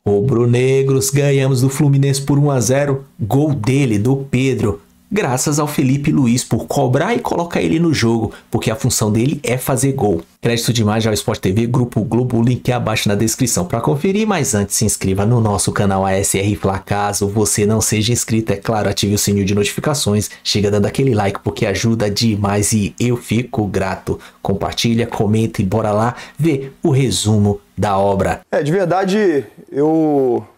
Rubro-negros, ganhamos do Fluminense por 1-0, gol dele, do Pedro, graças ao Felipe Luiz por cobrar e colocar ele no jogo, porque a função dele é fazer gol. Crédito de imagem ao Sport TV, Grupo Globo, o link é abaixo na descrição para conferir, mas antes se inscreva no nosso canal ASR Fla. Caso você não seja inscrito, é claro, ative o sininho de notificações, chega dando aquele like porque ajuda demais e eu fico grato. Compartilha, comenta e bora lá ver o resumo da obra. De verdade,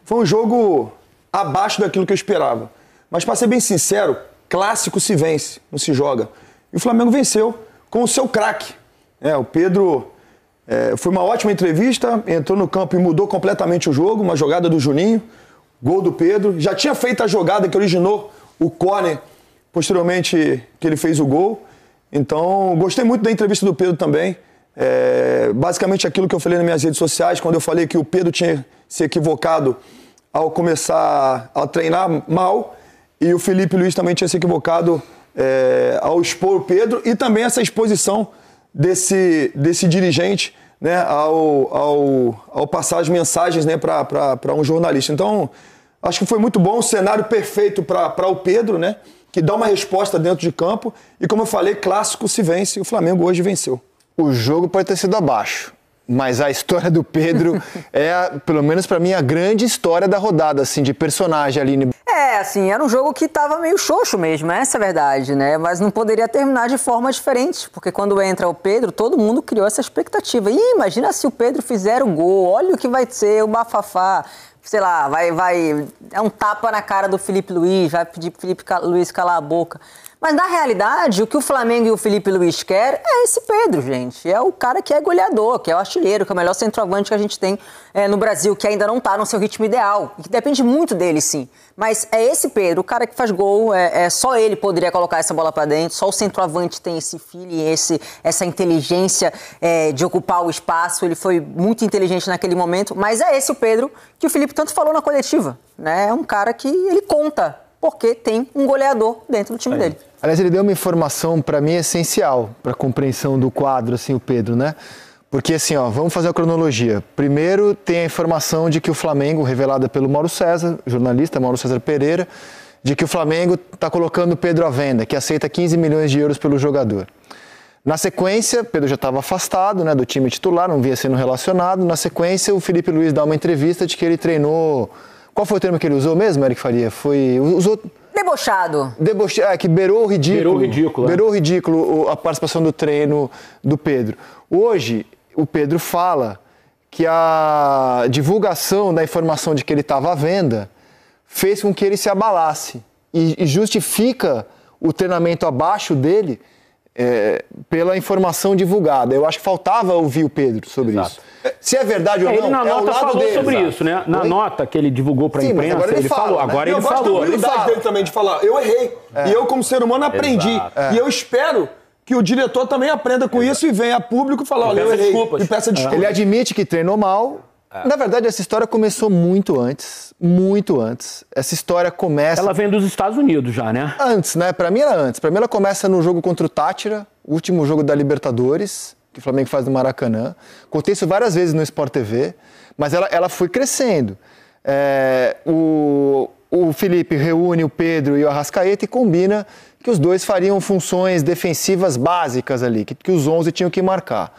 foi um jogo abaixo daquilo que eu esperava. Mas para ser bem sincero, clássico se vence, não se joga. E o Flamengo venceu com o seu craque. O Pedro foi uma ótima entrevista, entrou no campo e mudou completamente o jogo, uma jogada do Juninho, gol do Pedro. Já tinha feito a jogada que originou o córner, posteriormente que ele fez o gol. Então, gostei muito da entrevista do Pedro também. Basicamente aquilo que eu falei nas minhas redes sociais, quando eu falei que o Pedro tinha se equivocado ao começar a treinar mal, e o Felipe Luiz também tinha se equivocado ao expor o Pedro, e também essa exposição desse dirigente, né, ao passar as mensagens, né, para um jornalista. Então, acho que foi muito bom, o cenário perfeito para o Pedro, né, que dá uma resposta dentro de campo, e como eu falei, clássico se vence, e o Flamengo hoje venceu. O jogo pode ter sido abaixo, mas a história do Pedro pelo menos para mim, a grande história da rodada, assim, de personagem ali. Assim, era um jogo que tava meio xoxo mesmo, essa é a verdade, né? Mas não poderia terminar de forma diferente, porque quando entra o Pedro, todo mundo criou essa expectativa. Ih, imagina se o Pedro fizer o gol, olha o que vai ser o bafafá. Sei lá, é um tapa na cara do Felipe Luiz, vai pedir pro Felipe Luiz calar a boca. Mas, na realidade, o que o Flamengo e o Felipe Luiz querem é esse Pedro, gente. É o cara que é goleador, que é o artilheiro, que é o melhor centroavante que a gente tem no Brasil, que ainda não está no seu ritmo ideal. E que depende muito dele, sim. Mas é esse Pedro, o cara que faz gol, só ele poderia colocar essa bola para dentro, só o centroavante tem esse feeling, essa inteligência de ocupar o espaço. Ele foi muito inteligente naquele momento, mas é esse o Pedro que o Felipe tanto falou na coletiva, né? É um cara que ele conta, porque tem um goleador dentro do time dele. Aliás, ele deu uma informação, para mim, essencial para a compreensão do quadro, assim, o Pedro, né? Porque, assim, vamos fazer a cronologia. Primeiro, tem a informação de que o Flamengo, revelada pelo Mauro César, jornalista Mauro César Pereira, de que o Flamengo está colocando o Pedro à venda, que aceita 15 milhões de euros pelo jogador. Na sequência, Pedro já estava afastado, né, do time titular, não vinha sendo relacionado. Na sequência, o Felipe Luiz dá uma entrevista de que ele treinou... Qual foi o termo que ele usou mesmo, Eric Faria? Usou... Debochado. Que beirou o ridículo. Beirou o ridículo a participação do treino do Pedro. Hoje, o Pedro fala que a divulgação da informação de que ele estava à venda fez com que ele se abalasse e justifica o treinamento abaixo dele pela informação divulgada. Eu acho que faltava ouvir o Pedro sobre isso. Se é verdade ou não, ele na nota falou sobre isso, né? Na nota que ele divulgou para a imprensa, agora ele falou. Agora ele falou. Eu gosto da humildade dele também de falar, eu errei. E eu, como ser humano, aprendi. E eu espero que o diretor também aprenda com isso e venha a público falar, olha, eu errei. E peça desculpas. Ele admite que treinou mal. Na verdade, essa história começou muito antes. Muito antes. Essa história começa... Ela vem dos Estados Unidos já, né? Antes, né? Pra mim era antes. Pra mim ela começa no jogo contra o Tátira, o último jogo da Libertadores, que o Flamengo faz no Maracanã. Contei isso várias vezes no Sport TV, mas ela foi crescendo. O Felipe reúne o Pedro e o Arrascaeta e combina que os dois fariam funções defensivas básicas ali, que os 11 tinham que marcar.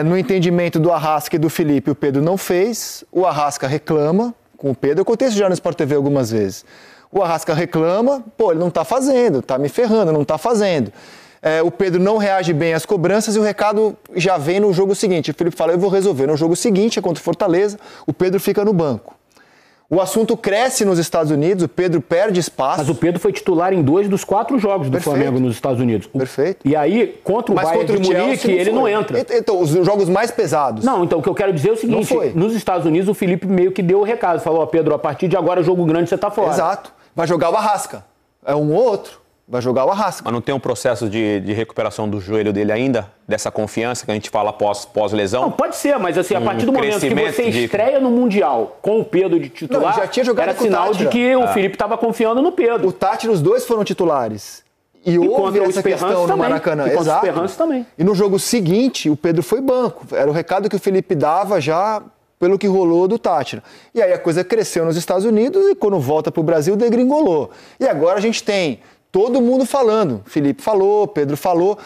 No entendimento do Arrasca e do Felipe, o Pedro não fez, o Arrasca reclama com o Pedro, eu contei isso já no Sport TV algumas vezes. O Arrasca reclama, ele não tá fazendo, tá me ferrando, não tá fazendo. O Pedro não reage bem às cobranças e o recado já vem no jogo seguinte. O Felipe fala, eu vou resolver. No jogo seguinte, contra o Fortaleza, o Pedro fica no banco. O assunto cresce nos Estados Unidos, o Pedro perde espaço. Mas o Pedro foi titular em 2 dos 4 jogos do Flamengo nos Estados Unidos. Perfeito. E aí, contra o Bayern de Munique, ele não entra. Então, os jogos mais pesados. Não, então o que eu quero dizer é o seguinte, nos Estados Unidos o Felipe meio que deu o recado, falou, Pedro, a partir de agora jogo grande você tá fora. Exato. Vai jogar o Arrasca. É um ou outro. Vai jogar o Arrasca. Mas não tem um processo de recuperação do joelho dele ainda? Dessa confiança que a gente fala pós-lesão? Não, pode ser, mas assim, a partir do momento que você estreia no Mundial com o Pedro de titular, já tinha jogado era sinal de que o Felipe estava confiando no Pedro. O Tátira, os dois foram titulares. E houve essa questão no Maracanã. E contra o Esperance também. E no jogo seguinte, o Pedro foi banco. Era o recado que o Felipe dava já pelo que rolou do Tátira. E aí a coisa cresceu nos Estados Unidos e quando volta para o Brasil degringolou. E agora a gente tem todo mundo falando. Felipe falou, Pedro falou.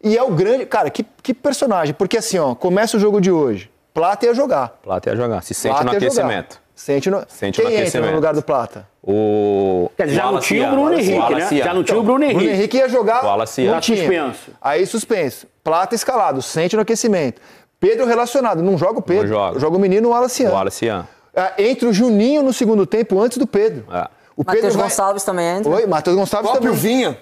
E é o grande... Cara, que personagem. Porque assim, ó, começa o jogo de hoje. Plata ia jogar. Plata ia jogar. Se sente no aquecimento. Sente no aquecimento. Entra no lugar do Plata? Já não tinha o Bruno Henrique, né? Já não tinha o Bruno Henrique. Bruno Henrique ia jogar. Não tinha. Suspenso. Aí suspenso. Plata escalado. Sente no aquecimento. Pedro relacionado. Não joga o Pedro. Joga o menino, o Wallace. O Wallace. Entra o Juninho no segundo tempo antes do Pedro. O Matheus Gonçalves também entra. Oi, Matheus Gonçalves também. O Vinha.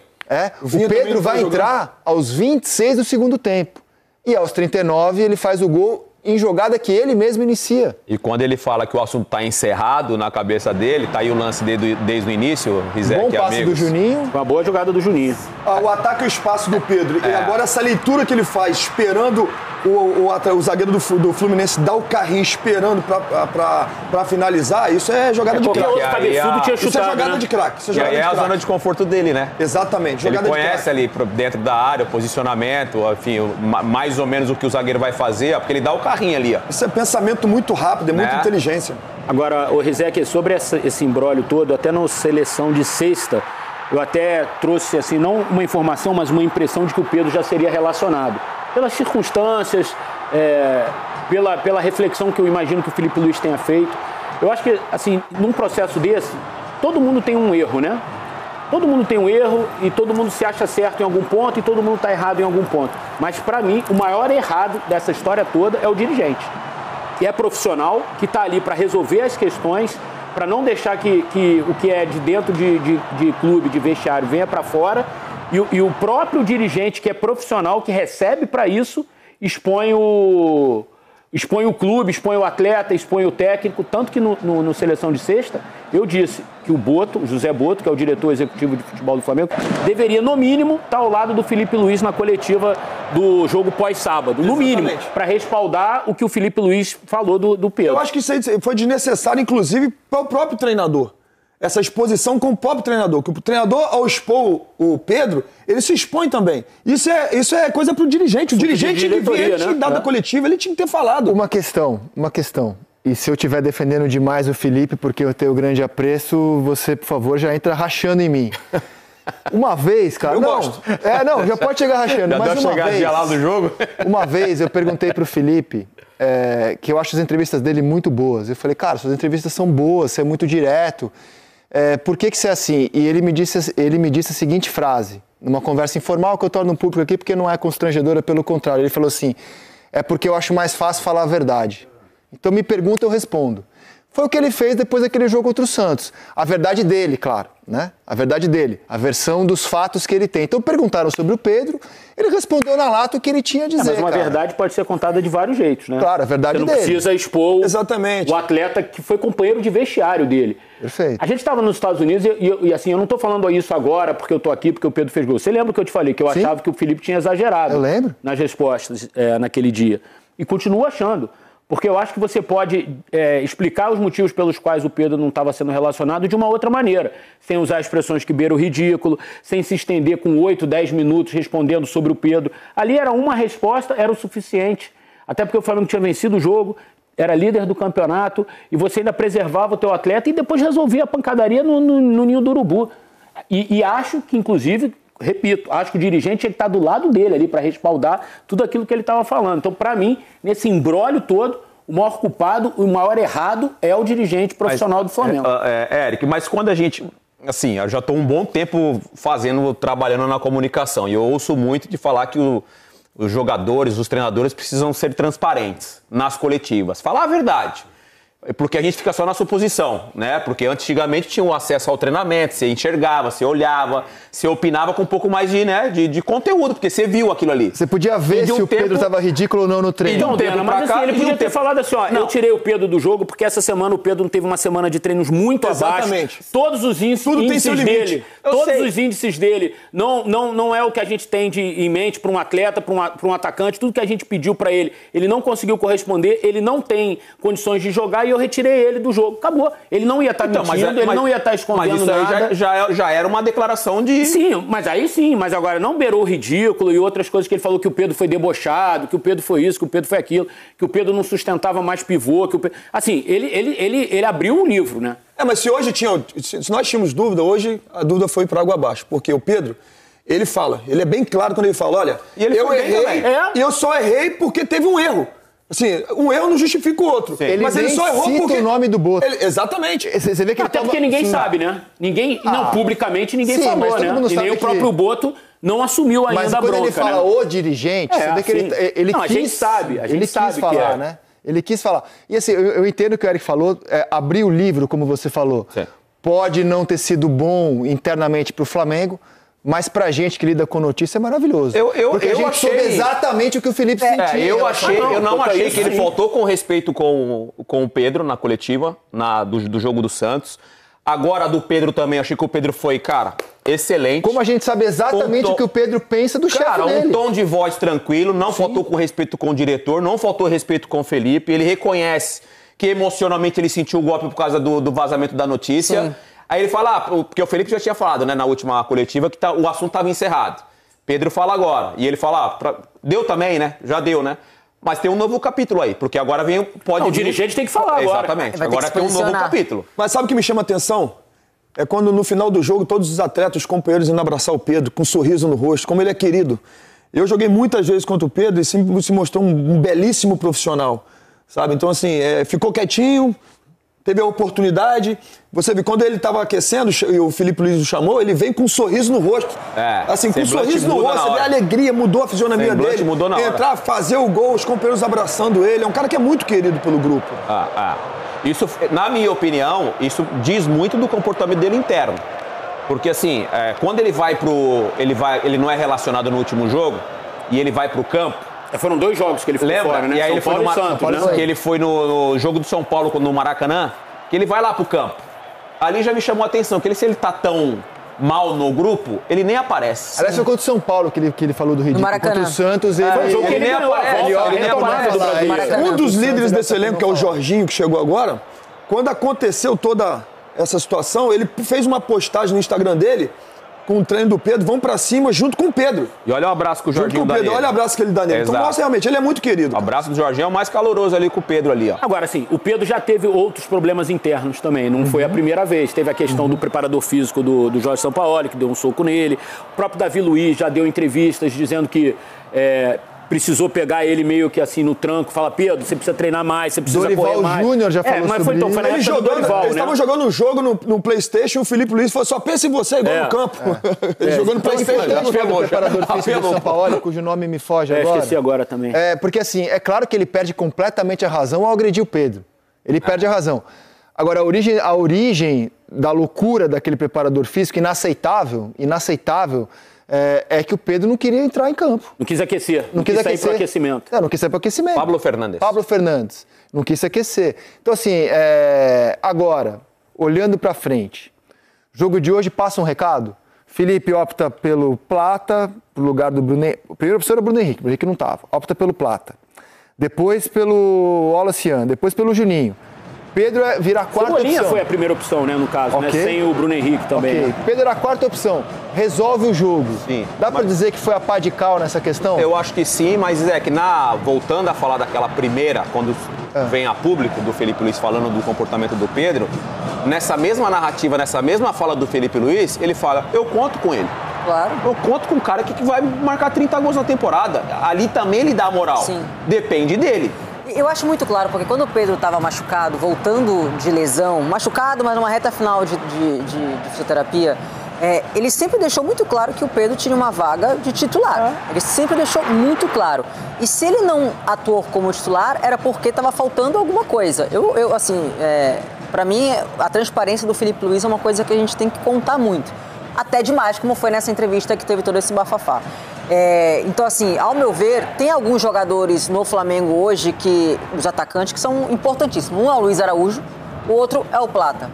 O Pedro vai entrar aos 26 do segundo tempo. E aos 39 ele faz o gol em jogada que ele mesmo inicia. E quando ele fala que o assunto está encerrado na cabeça dele, tá aí o lance desde o início, Rizek, bom passe do Juninho. Uma boa jogada do Juninho. O ataque e o espaço do Pedro. E agora essa leitura que ele faz, esperando o zagueiro do Fluminense dar o carrinho, esperando pra finalizar, isso é jogada de craque. Outro cabeçudo tinha chutado, isso é jogada de craque. E aí é a zona de conforto dele, né? Exatamente. Ele conhece ali dentro da área, o posicionamento, enfim, mais ou menos o que o zagueiro vai fazer, porque ele dá o carrinho ali, ó. Isso é pensamento muito rápido, é muita inteligência. Agora, o Rizek, sobre esse imbróglio todo, até na seleção de sexta, eu até trouxe, assim, não uma informação, mas uma impressão de que o Pedro já seria relacionado. Pelas circunstâncias, pela reflexão que eu imagino que o Felipe Luiz tenha feito. Eu acho que, assim, num processo desse, todo mundo tem um erro, né? Todo mundo tem um erro e todo mundo se acha certo em algum ponto e todo mundo está errado em algum ponto. Mas, para mim, o maior errado dessa história toda é o dirigente. Que é profissional, que está ali para resolver as questões, para não deixar que o que é de dentro de clube, de vestiário, venha para fora. E o próprio dirigente, que é profissional, que recebe para isso, expõe o clube, expõe o atleta, expõe o técnico. Tanto que no Seleção de Sexta, eu disse que o José Boto, que é o diretor executivo de futebol do Flamengo, deveria, no mínimo, estar ao lado do Felipe Luiz na coletiva do jogo pós-sábado. No mínimo, para respaldar o que o Felipe Luiz falou do Pedro. Eu acho que isso aí foi desnecessário, inclusive, para o próprio treinador. Essa exposição com o próprio treinador. Que o treinador, ao expor o Pedro, ele se expõe também. Isso é coisa pro dirigente. O dirigente tinha que vir, tinha dado a coletiva, ele tinha que ter falado. Uma questão. E se eu estiver defendendo demais o Felipe, porque eu tenho grande apreço, você, por favor, já entra rachando em mim. Uma vez, cara... Eu gosto. Não, já pode chegar rachando. Mas uma vez... lá do jogo. Uma vez eu perguntei pro Felipe... que eu acho as entrevistas dele muito boas. Eu falei, cara, suas entrevistas são boas, você é muito direto... por que você é assim? E ele me disse a seguinte frase, numa conversa informal que eu torno público aqui porque não é constrangedora, pelo contrário. Ele falou assim, é porque eu acho mais fácil falar a verdade. Então me pergunta, eu respondo. Foi o que ele fez depois daquele jogo contra o Santos. A verdade dele, claro, né? A verdade dele, a versão dos fatos que ele tem. Então perguntaram sobre o Pedro, ele respondeu na lata o que ele tinha a dizer, mas uma verdade pode ser contada de vários jeitos, né? Claro, a verdade dele. Você não precisa expor Exatamente. o atleta que foi companheiro de vestiário dele. Perfeito. A gente estava nos Estados Unidos e assim, eu não estou falando isso agora porque eu estou aqui, porque o Pedro fez gol. Você lembra que eu te falei que eu achava que o Felipe tinha exagerado nas respostas naquele dia? E continuo achando. Porque eu acho que você pode explicar os motivos pelos quais o Pedro não estava sendo relacionado de uma outra maneira. Sem usar expressões que beiram o ridículo, sem se estender com 8, 10 minutos respondendo sobre o Pedro. Ali era uma resposta, era o suficiente. Até porque o Flamengo tinha vencido o jogo, era líder do campeonato, e você ainda preservava o teu atleta e depois resolvia a pancadaria no ninho do urubu. E acho que, inclusive... Repito, acho que o dirigente tinha que estar do lado dele ali para respaldar tudo aquilo que ele estava falando. Então, para mim, nesse imbróglio todo, o maior culpado, o maior errado é o dirigente profissional do Flamengo. Éric, mas quando a gente... Assim, eu já estou um bom tempo trabalhando na comunicação e eu ouço muito de falar que os jogadores, os treinadores precisam ser transparentes nas coletivas. Falar a verdade. Porque a gente fica só na suposição, né? Porque antigamente tinha um acesso ao treinamento, você enxergava, você olhava, você opinava com um pouco mais de conteúdo, porque você viu aquilo ali. Você podia ver se o Pedro estava ridículo ou não no treino. Então, Dena, mas assim, ele podia ter falado assim, ó, eu tirei o Pedro do jogo porque essa semana o Pedro não teve uma semana de treinos muito abaixo. Todos os índices dele, os índices dele não é o que a gente tem em mente para um atleta, para um atacante, tudo que a gente pediu para ele, ele não conseguiu corresponder, ele não tem condições de jogar. e eu retirei ele do jogo. Acabou. Ele não ia estar mentindo, ele não ia estar escondendo nada. Mas isso aí já era uma declaração de... Sim, mas agora não beirou o ridículo e outras coisas que ele falou, que o Pedro foi debochado, que o Pedro foi isso, que o Pedro foi aquilo, que o Pedro não sustentava mais pivô, que o Pedro... Assim, ele abriu um livro, né? Mas se nós tínhamos dúvida, hoje a dúvida foi para água abaixo, porque o Pedro, ele é bem claro quando ele fala, olha, eu errei e eu só errei porque teve um erro. Assim, um erro não justifica o outro. Mas ele só errou porque... o nome do Boto. Exatamente. Você vê que até porque ninguém sabe, né? Publicamente ninguém falou, né? E nem o próprio Boto não assumiu ainda a bronca, mas quando ele fala o dirigente, você vê que ele não, quis... a gente sabe quis falar, né? Ele quis falar. E assim, eu entendo o que o Eric falou, abrir o livro, como você falou. Sim. Pode não ter sido bom internamente para o Flamengo, mas pra gente que lida com notícia é maravilhoso. Porque a gente soube exatamente o que o Felipe sentia. Eu não achei que ele faltou com respeito com o Pedro na coletiva, do jogo do Santos. Agora, do Pedro também, achei que o Pedro foi, cara, excelente. Como a gente sabe exatamente o que o Pedro pensa do chefe dele. Cara, um tom de voz tranquilo, não faltou com respeito com o diretor, não faltou respeito com o Felipe. Ele reconhece que emocionalmente ele sentiu o golpe por causa do vazamento da notícia. Sim. Aí ele fala, porque o Felipe já tinha falado, né, na última coletiva, que o assunto estava encerrado. Pedro fala agora. E ele fala, deu também, né? Já deu, né? Mas tem um novo capítulo aí, porque agora o dirigente tem que falar agora. Exatamente. Agora tem um novo capítulo. Mas sabe o que me chama a atenção? É quando no final do jogo todos os atletas, os companheiros indo abraçar o Pedro, com um sorriso no rosto, como ele é querido. Eu joguei muitas vezes contra o Pedro e sempre se mostrou um belíssimo profissional, sabe? Então, assim, ficou quietinho, teve a oportunidade. Você viu, quando ele estava aquecendo e o Felipe Luiz o chamou, ele veio com um sorriso no rosto. Assim, com um sorriso no rosto, você vê a alegria, mudou a fisionomia dele. Mudou na hora. Entrar, fazer o gol, os companheiros abraçando ele. É um cara que é muito querido pelo grupo. Isso, na minha opinião, isso diz muito do comportamento dele interno. Porque, assim, quando ele vai ele não é relacionado no último jogo e ele vai pro campo. Foram 2 jogos que ele foi fora, né? E aí São ele foi Paulo e Santos, né? Que ele foi no jogo do São Paulo, no Maracanã, que ele vai lá pro campo. Ali já me chamou a atenção, que se ele tá tão mal no grupo, ele nem aparece. Aliás, foi contra o São Paulo que ele falou do ridículo. Contra o Santos, ele nem aparece. Um dos líderes desse elenco, que é o Jorginho, que chegou agora, quando aconteceu toda essa situação, ele fez uma postagem no Instagram dele com o treino do Pedro, vão pra cima junto com o Pedro. E olha o abraço que o Jorginho dá nele. Olha o abraço que ele dá nele. Então, nossa, realmente, ele é muito querido. O abraço do Jorginho é o mais caloroso ali com o Pedro ali, ó. Agora, assim, o Pedro já teve outros problemas internos também. Não foi a primeira vez. Teve a questão do preparador físico do Jorge Sampaoli, que deu um soco nele. O próprio Davi Luiz já deu entrevistas dizendo que precisou pegar ele meio que assim no tranco, fala, Pedro, você precisa treinar mais, você precisa correr mais. Dorival Júnior já falou sobre isso. Foi na época do Dorival, eles estavam jogando um jogo no PlayStation e o Felipe Luiz falou, só pensa em você igual no campo. Ele jogou no PlayStation. O preparador físico do Sampaoli, cujo nome me foge agora. Esqueci agora também. Porque assim, é claro que ele perde completamente a razão ao agredir o Pedro. Ele perde a razão. Agora, a origem da loucura daquele preparador físico, inaceitável, é que o Pedro não queria entrar em campo. Não quis aquecer. Não quis sair para o aquecimento. Não quis sair para o aquecimento. Pablo Fernandes. Não quis se aquecer. Então, assim, agora, olhando para frente, o jogo de hoje passa um recado. Felipe opta pelo Plata, pro lugar do Bruno Henrique. A primeira opção era o Bruno Henrique não estava. Opta pelo Plata. Depois pelo Olacian, depois pelo Juninho. Pedro vira a quarta opção. Cebolinha foi a primeira opção, né, no caso, né? Sem o Bruno Henrique também. Né? Pedro era a quarta opção. Resolve o jogo. Sim. Dá pra dizer que foi a pá de cal nessa questão? Eu acho que sim, mas voltando a falar daquela primeira, quando vem a público do Felipe Luiz falando do comportamento do Pedro, nessa mesma narrativa, nessa mesma fala do Felipe Luiz, ele fala, eu conto com ele. Claro. Eu conto com um cara que vai marcar 30 gols na temporada. Ali também ele dá a moral. Sim. Depende dele. Eu acho muito claro, porque quando o Pedro estava machucado, voltando de lesão, machucado, mas numa reta final de fisioterapia, ele sempre deixou muito claro que o Pedro tinha uma vaga de titular. Ele sempre deixou muito claro. E se ele não atuou como titular, era porque estava faltando alguma coisa. Para mim, a transparência do Felipe Luiz é uma coisa que a gente tem que contar muito. Até demais, como foi nessa entrevista que teve todo esse bafafá. Então, assim, ao meu ver, tem alguns jogadores no Flamengo hoje, os atacantes, que são importantíssimos. Um é o Luiz Araújo, o outro é o Plata.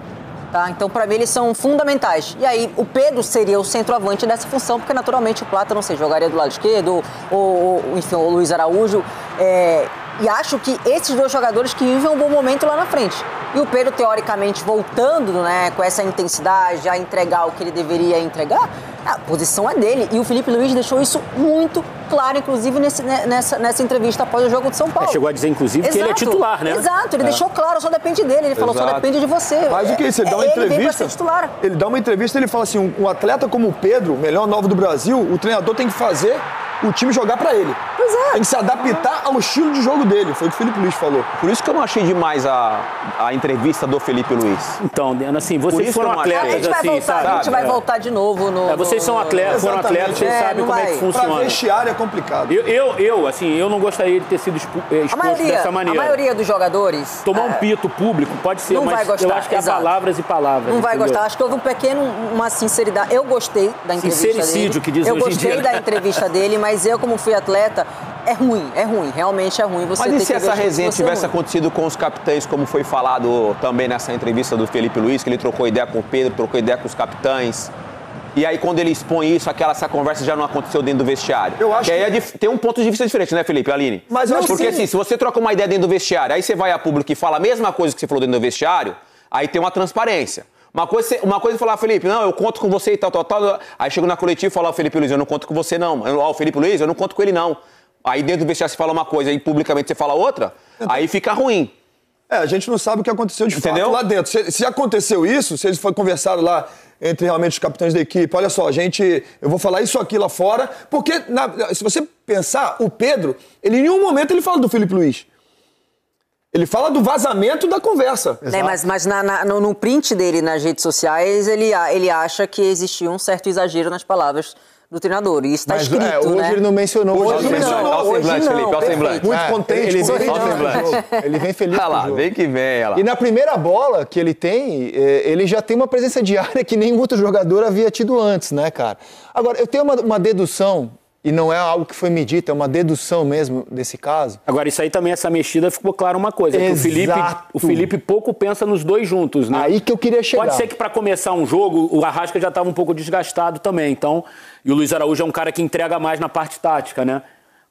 Tá? Então, para mim, eles são fundamentais. E aí, o Pedro seria o centroavante dessa função, porque, naturalmente, o Plata, não sei, jogaria do lado esquerdo, ou enfim, o Luiz Araújo. E acho que esses dois jogadores que vivem um bom momento lá na frente. E o Pedro, teoricamente, voltando, né, com essa intensidade, a entregar o que ele deveria entregar, a posição é dele. E o Felipe Luiz deixou isso muito claro, inclusive, nessa entrevista após o jogo de São Paulo. Chegou a dizer, inclusive, que ele é titular, né? Exato, ele deixou claro, só depende dele. Ele falou, só depende de você. Mais do que isso, ele dá uma entrevista. Ele dá uma entrevista e ele fala assim: um atleta como o Pedro, o melhor novo do Brasil, o treinador tem que fazer o time jogar pra ele. Pois é. Tem que se adaptar ao estilo de jogo dele. Foi o que o Felipe Luiz falou. Por isso que eu não achei demais a entrevista do Felipe Luiz. Então, assim, vocês foram atletas, assim, sabe? A gente vai voltar de novo no... Vocês são atletas, foram atletas, vocês sabem como é que funciona. Pra vestiário é complicado. Eu não gostaria de ter sido exposto dessa maneira. A maioria dos jogadores... Tomar um pito público pode ser, não mas vai gostar, eu acho que há palavras e palavras. Não vai gostar. Acho que houve uma sinceridade. Eu gostei da entrevista dele. Sincericídio, que diz hoje em dia. Eu gostei da entrevista dele, mas eu, como fui atleta, é ruim, realmente é ruim. Mas e se essa resenha tivesse acontecido com os capitães, como foi falado também nessa entrevista do Felipe Luiz, que ele trocou ideia com o Pedro, trocou ideia com os capitães? E aí, quando ele expõe isso, essa conversa já não aconteceu dentro do vestiário. Eu acho que aí tem um ponto de vista diferente, né, Felipe, Aline? Mas eu acho porque assim, se você troca uma ideia dentro do vestiário, aí você vai a público e fala a mesma coisa que você falou dentro do vestiário, aí tem uma transparência. Uma coisa é falar, Felipe, não, eu conto com você e tal. Aí chego na coletiva e falo, Felipe Luiz, eu não conto com você, não. O Felipe Luiz, eu não conto com ele, não. Aí dentro do vestiário você fala uma coisa e publicamente você fala outra, aí fica ruim. A gente não sabe o que aconteceu de fato lá dentro. Se aconteceu isso, se eles conversaram lá entre realmente os capitães da equipe, olha só, eu vou falar isso aqui lá fora, porque se você pensar, o Pedro, ele em nenhum momento ele fala do Felipe Luiz. Ele fala do vazamento da conversa. Mas no print dele nas redes sociais, ele acha que existia um certo exagero nas palavras do treinador. E isso está escrito, hoje né? ele não mencionou. Hoje não mencionou. Olha o semblante, Felipe, olha o semblante. Muito contente. Ele vem feliz Olha lá, com o jogo. vem que vem. Olha lá. E na primeira bola que ele tem, ele já tem uma presença diária que nenhum outro jogador havia tido antes, né, cara? Agora, eu tenho uma dedução, e não é algo que foi medido, é uma dedução mesmo desse caso. Agora, isso aí também, essa mexida, ficou claro uma coisa, que o Felipe pouco pensa nos dois juntos, né? Aí que eu queria chegar. Pode ser que para começar um jogo, o Arrasca já estava um pouco desgastado também, então... E o Luiz Araújo é um cara que entrega mais na parte tática, né?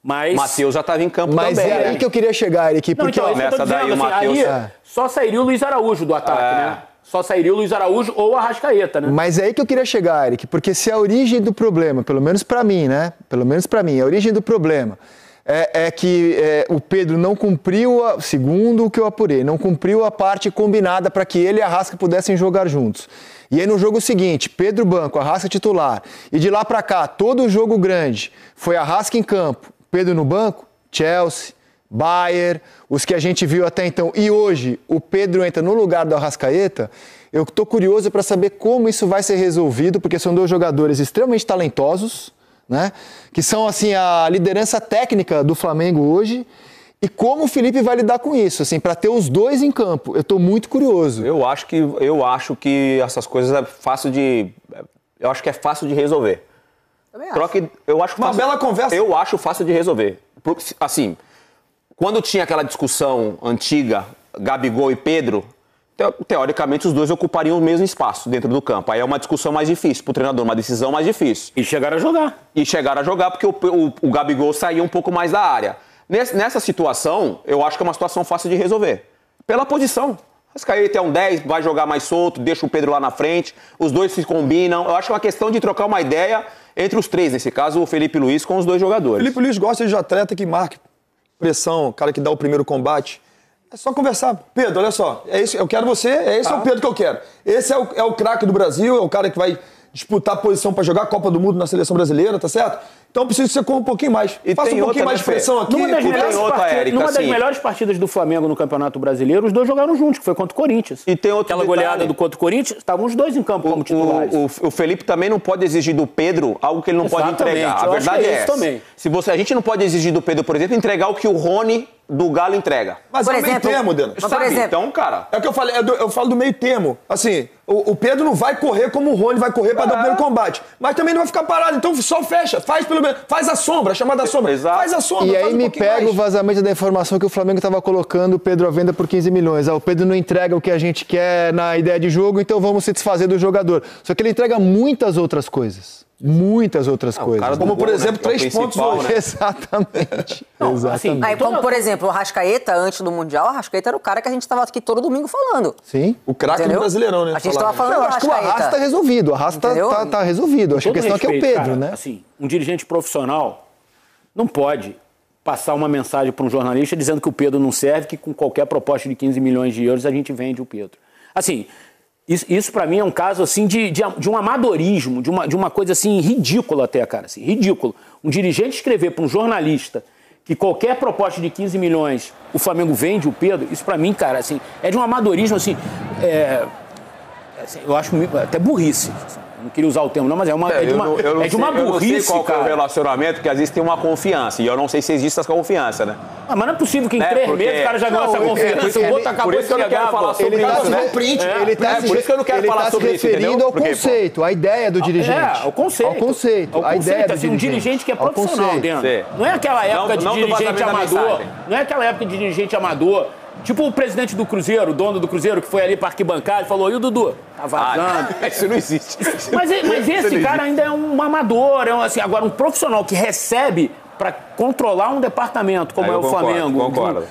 Mas... Matheus já estava em campo também. Mas é aí que eu queria chegar, Eric, porque... Não, então, nessa daí o Matheus... Só sairia o Luiz Araújo do ataque, né? Só sairia o Luiz Araújo ou o Arrascaeta, né? Mas é aí que eu queria chegar, Eric, porque se a origem do problema, pelo menos pra mim, né? Pelo menos pra mim, a origem do problema é que o Pedro não cumpriu, segundo o que eu apurei, não cumpriu a parte combinada para que ele e a Arrasca pudessem jogar juntos. E aí no jogo seguinte, Pedro banco, Arrasca titular, e de lá pra cá, todo o jogo grande foi Arrasca em campo, Pedro no banco, Chelsea, Bayern, os que a gente viu até então, e hoje o Pedro entra no lugar do Arrascaeta. Eu estou curioso para saber como isso vai ser resolvido, porque são dois jogadores extremamente talentosos, né? Que são assim a liderança técnica do Flamengo hoje. E como o Felipe vai lidar com isso, assim, para ter os dois em campo? Eu estou muito curioso. Eu acho que essas coisas é fácil de... Eu acho que é fácil de resolver. Também acho. Eu acho Uma bela conversa. Eu acho fácil de resolver. Assim, quando tinha aquela discussão antiga, Gabigol e Pedro, teoricamente os dois ocupariam o mesmo espaço dentro do campo. Aí é uma discussão mais difícil pro treinador, uma decisão mais difícil. E chegaram a jogar. Porque o Gabigol saía um pouco mais da área. Nessa situação, eu acho que é uma situação fácil de resolver. Pela posição. Arrascaeta é um 10, vai jogar mais solto, deixa o Pedro lá na frente, os dois se combinam. Eu acho que é uma questão de trocar uma ideia entre os três, nesse caso o Felipe Luiz com os dois jogadores. Felipe Luiz gosta de atleta que marque pressão, cara que dá o primeiro combate. É só conversar. Pedro, olha só, é isso, eu quero você, esse é o Pedro que eu quero. Esse é o craque do Brasil, é o cara que vai disputar a posição para jogar a Copa do Mundo na seleção brasileira, tá certo? Então preciso que você corra um pouquinho mais. E faça um pouquinho mais de pressão aqui. Numa das melhores partidas do Flamengo no Campeonato Brasileiro, os dois jogaram juntos, que foi contra o Corinthians. E tem outro Aquela goleada contra o Corinthians, estavam os dois em campo como titulares. O Felipe também não pode exigir do Pedro algo que ele não pode entregar. A verdade é essa. Também. A gente não pode exigir do Pedro, por exemplo, entregar o que o Rony do Galo entrega. Mas é o meio termo, Deno. Então, cara... É o que eu falei, eu falo do meio termo. Assim, o Pedro não vai correr como o Rony vai correr para dar o primeiro combate. Mas também não vai ficar parado. Então só fecha, faz a sombra, a chamada sombra. Exato. Faz a sombra. E aí me pega o vazamento da informação que o Flamengo estava colocando o Pedro à venda por 15 milhões. O Pedro não entrega o que a gente quer na ideia de jogo, então vamos se desfazer do jogador. Só que ele entrega muitas outras coisas. muitas outras coisas. Como, por exemplo, 3 pontos hoje. Exatamente. Não, Exatamente. Aí, como, por exemplo, o Arrascaeta, antes do Mundial, o Arrascaeta era o cara que a gente estava aqui todo domingo falando. Sim. O craque do Entendeu? Brasileirão, né? A gente estava falando Eu do acho que o Arrasca tá resolvido. O Arrasca tá resolvido. Acho que a Todo questão aqui é o respeito, Pedro, cara, né? Assim, um dirigente profissional não pode passar uma mensagem para um jornalista dizendo que o Pedro não serve, que com qualquer proposta de 15 milhões de euros a gente vende o Pedro. Assim, isso para mim é um caso assim de um amadorismo, de uma coisa assim ridícula até, cara. Assim, ridículo. Um dirigente escrever para um jornalista que qualquer proposta de 15 milhões o Flamengo vende o Pedro, isso para mim, cara, assim, é de um amadorismo, assim, eu acho até burrice. Não queria usar o termo, não, mas é de uma burrice, eu não sei qual que é o cara. relacionamento, porque às vezes tem uma confiança, e eu não sei se existe essa confiança, né? Mas não é possível que em 3 porque- meses o cara já ganhou essa confiança, o outro acabou por isso que eu não quero falar sobre Ele tá isso, se né? por isso que eu não quero falar sobre isso, referindo ao Porque, conceito, à ideia do dirigente. Ao conceito. Ao conceito, a ideia do assim, um dirigente que é Ao profissional conceito. dentro. Sim. Não é aquela época Não de do dirigente vazamento da amador. mensagem. Não é aquela época de dirigente amador. Tipo o presidente do Cruzeiro, o dono do Cruzeiro, que foi ali pra arquibancada e falou: e o Dudu? Tá vazando. Isso não existe. Mas esse cara ainda é um amador. Assim, agora, um profissional que recebe pra controlar um departamento, como Aí é eu o concordo, Flamengo. concordo.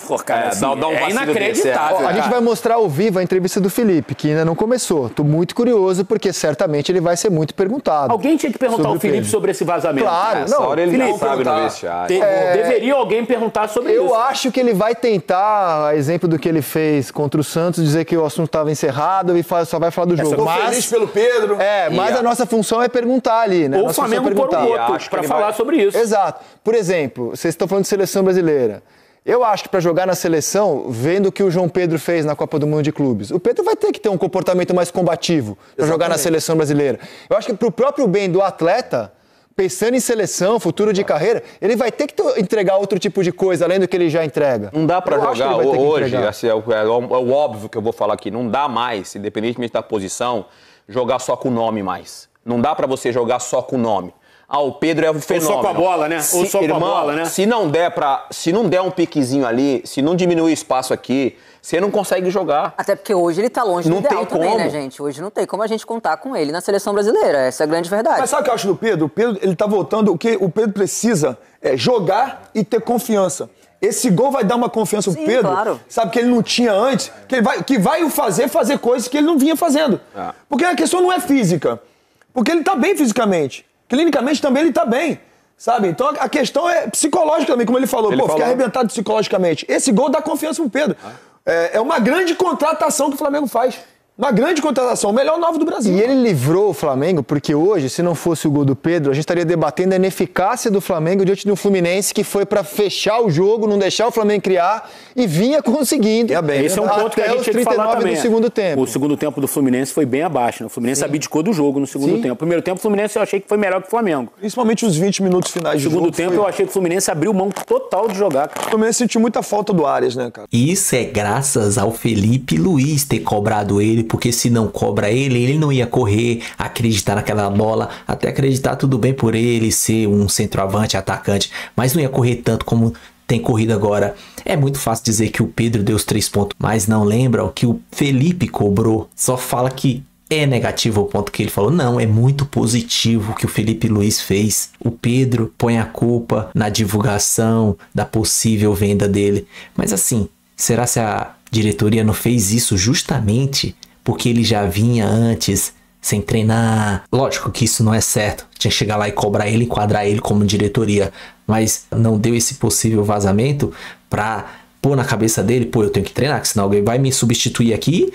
Pô, cara, assim, dá um vacilo desse, inacreditável. A gente vai mostrar ao vivo a entrevista do Felipe, que ainda não começou. Tô muito curioso, porque certamente ele vai ser muito perguntado. Alguém tinha que perguntar sobre ao Felipe Pedro. sobre esse vazamento. Claro, Essa hora ele Felipe, não sabe no perguntar. vestiário. Deveria alguém perguntar sobre isso. Eu acho que ele vai tentar, a exemplo do que ele fez contra o Santos, dizer que o assunto estava encerrado e só vai falar do jogo. Tô feliz pelo Pedro. Mas a nossa função é perguntar ali, né? Ou o Nossa função é Flamengo pôr perguntar. um outro Acho que pra ele falar vai- sobre isso. Exato. Por exemplo, vocês estão falando de seleção brasileira. Eu acho que para jogar na seleção, vendo o que o João Pedro fez na Copa do Mundo de Clubes, o Pedro vai ter que ter um comportamento mais combativo para jogar na seleção brasileira. Eu acho que para o próprio bem do atleta, pensando em seleção, futuro de carreira, ele vai ter que entregar outro tipo de coisa, além do que ele já entrega. Não dá pra Eu acho que jogar ele vai ter que hoje, entregar. assim, é o óbvio que eu vou falar aqui, não dá mais, independentemente da posição, jogar só com o nome mais. Não dá pra você jogar só com o nome. O Pedro é um fenômeno. só com a bola, né? Ou só com a bola, né? Se não der um piquezinho ali, se não diminuir o espaço aqui, você não consegue jogar. Até porque hoje ele tá longe do Não ideal tem também, como. né, gente? Hoje não tem como a gente contar com ele na seleção brasileira. Essa é a grande verdade. Mas sabe o que eu acho do Pedro? O Pedro, ele tá voltando, o que o Pedro precisa é jogar e ter confiança. Esse gol vai dar uma confiança pro Sim, Pedro, claro. sabe, que ele não tinha antes, que vai o fazer coisas que ele não vinha fazendo. Porque a questão não é física, porque ele tá bem fisicamente. Clinicamente também ele tá bem, sabe? Então a questão é psicológica também, como ele falou. Ficar arrebentado psicologicamente. Esse gol dá confiança pro Pedro. É uma grande contratação que o Flamengo faz. Uma grande contratação, o melhor 9 do Brasil. E ele livrou o Flamengo, porque hoje, se não fosse o gol do Pedro, a gente estaria debatendo a ineficácia do Flamengo diante de um Fluminense que foi para fechar o jogo, não deixar o Flamengo criar e vinha conseguindo. Esse é um ponto que a gente tinha que falar também. do segundo tempo. O segundo tempo do Fluminense foi bem abaixo, né? O Fluminense abdicou do jogo no segundo tempo. Primeiro tempo, o Fluminense eu achei que foi melhor que o Flamengo. Principalmente os 20 minutos finais No de jogo. segundo tempo, eu achei que o Fluminense abriu mão total de jogar, cara. O Fluminense sentiu muita falta do Arias, né, cara? Isso é graças ao Felipe Luiz ter cobrado ele, porque se não cobra ele não ia correr, acreditar naquela bola, até acreditar tudo bem por ele ser um centroavante, atacante, mas não ia correr tanto como tem corrido agora. É muito fácil dizer que o Pedro deu os 3 pontos, mas não lembra o que o Felipe cobrou. Só fala que é negativo o ponto que ele falou. Não, é muito positivo o que o Felipe Luiz fez. O Pedro põe a culpa na divulgação da possível venda dele. Mas assim, será se a diretoria não fez isso justamente porque ele já vinha antes sem treinar? Lógico que isso não é certo. Tinha que chegar lá e cobrar ele, enquadrar ele como diretoria. Mas não deu esse possível vazamento pra pôr na cabeça dele, pô, eu tenho que treinar, que senão alguém vai me substituir aqui.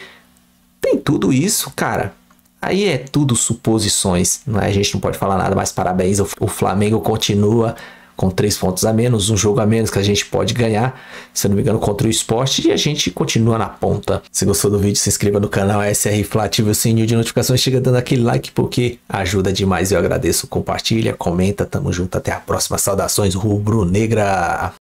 Tem tudo isso, cara. Aí é tudo suposições, não é? A gente não pode falar nada, mas parabéns. O Flamengo continua com 3 pontos a menos, um jogo a menos que a gente pode ganhar, se eu não me engano, contra o Sport, e a gente continua na ponta. Se gostou do vídeo, se inscreva no canal SR Fla, ative o sininho de notificações, chega dando aquele like porque ajuda demais, eu agradeço. Compartilha, comenta, tamo junto, até a próxima. Saudações rubro-negra.